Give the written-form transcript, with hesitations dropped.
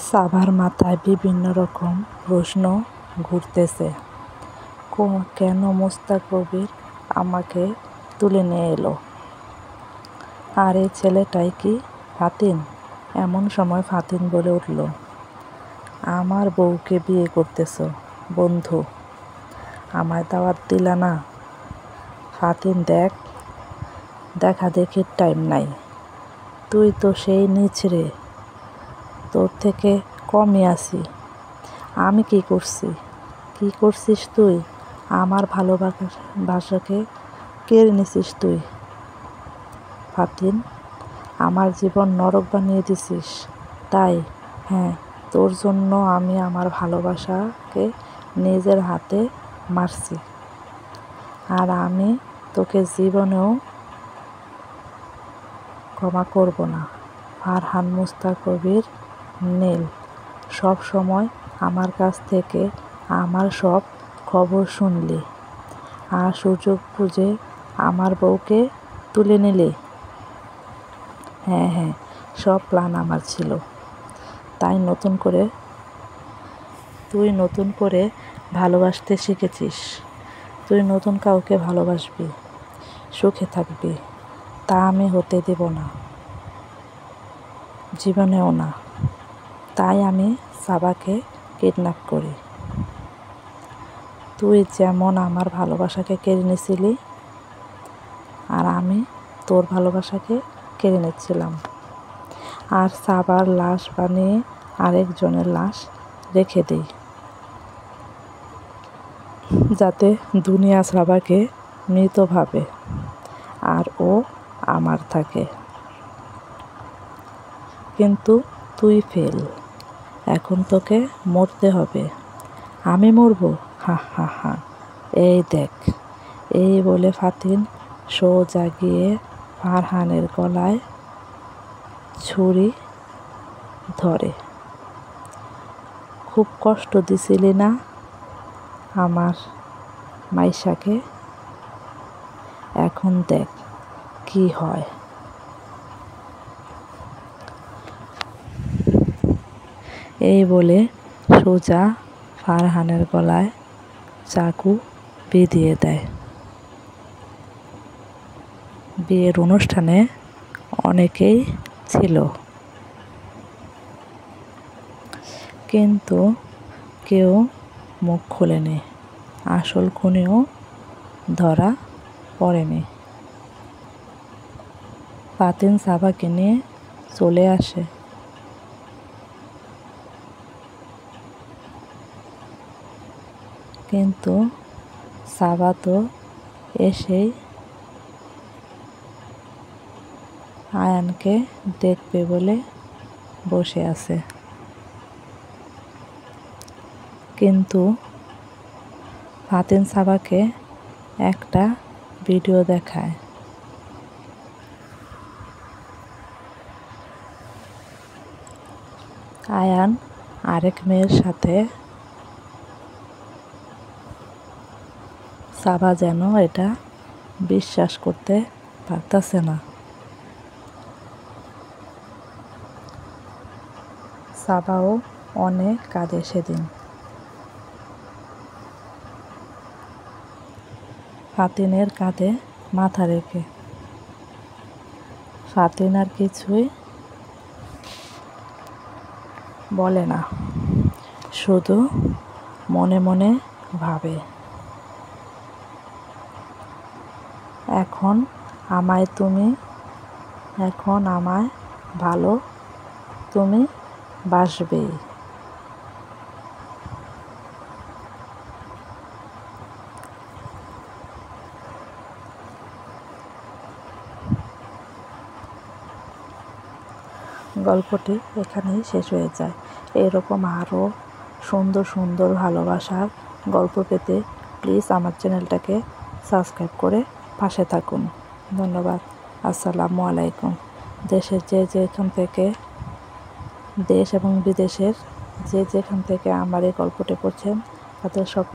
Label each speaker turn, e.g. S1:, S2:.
S1: সাভার মাথায় বিভিন্ন রকম প্রশ্ন ঘুরতেছে। কেন মোস্তাক কবির আমাকে তুলে নিয়ে এলো? আর এই ছেলেটাই কি ফাতিন? এমন সময় ফাতিন বলে উঠল, আমার বউকে বিয়ে করতেছ বন্ধু, আমায় দাওয়াত দিলা না? ফাতিন, দেখা দেখির টাইম নাই। তুই তো সেই নিচড়ে, তোর থেকে কমই আছি। আমি কি করছি? কি করছিস তুই? আমার ভালোবাসাকে কেড়ে নিছিস তুই। ফাতিন, আমার জীবন নরক বানিয়ে দিছিস তাই? হ্যাঁ, তোর জন্য আমি আমার ভালোবাসাকে নিজের হাতে মারছি। আর আমি তোকে জীবনেও ক্ষমা করব না। ফারহান মোস্তাক কবির নীল, সব সময় আমার কাছ থেকে আমার সব খবর শুনলি, আর সুযোগ বুঝে আমার বউকে তুলে নিলি। হ্যাঁ, সব প্ল্যান আমার ছিল। তাই তুই নতুন করে ভালোবাসতে শিখেছিস। তুই নতুন কাউকে ভালোবাসবি, সুখে থাকবি, তা আমি হতে দেব না, জীবনেও না। তাই আমি সাবাকে কিডন্যাপ করি। তুই যেমন আমার ভালোবাসাকে কেড়ে নিয়েছিলি, আর আমি তোর ভালোবাসাকে কেড়ে নিচ্ছিলাম। আর সাবার লাশ বানিয়ে আরেকজনের লাশ রেখে দিই, যাতে দুনিয়া সাবাকে মৃত ভাবে আর ও আমার থাকে। কিন্তু তুই ফেল, এখন তোকে মরতে হবে। আমি মরবো? হা, এই দেখ। এই বলে ফাতিন সোজা গিয়ে ফারহানের গলায় ছুরি ধরে। খুব কষ্ট দিছিলি না আমার মাইশাকে? এখন দেখ কি হয়। এই বলে সোজা ফারহানের গলায় চাকু বিধিয়ে দেয়। বিয়ের অনুষ্ঠানে অনেকেই ছিল, কিন্তু কেউ মুখ খোলেনি। আসল খুনিও ধরা পড়েনি। ফাতিন সাবাকে নিয়ে চলে আসে। কিন্তু সাবা তো এসেই আয়ানকে দেখবে বলে বসে আছে। কিন্তু ফাতিন সাবাকে একটা ভিডিও দেখায়। আয়ান আরেক মেয়ের সাথে। সাবা যেন এটা বিশ্বাস করতে পারতেছে না। সাবাও অনেক কাঁদে সেদিন। ফাতিনের কাঁধে মাথা রেখে। ফাতিন আর কিছুই বলে না, শুধু মনে মনে ভাবে, এখন আমায় ভালো তুমি বাসবেই। গল্পটি এখানেই শেষ হয়ে যায়। এরকম আরও সুন্দর সুন্দর ভালোবাসার গল্প পেতে প্লিজ আমার চ্যানেলটাকে সাবস্ক্রাইব করে পাশে থাকুন। ধন্যবাদ। আসসালামু আলাইকুম। দেশ এবং বিদেশের যেখান থেকে আমার এই গল্পটি পড়ছেন তাদের সব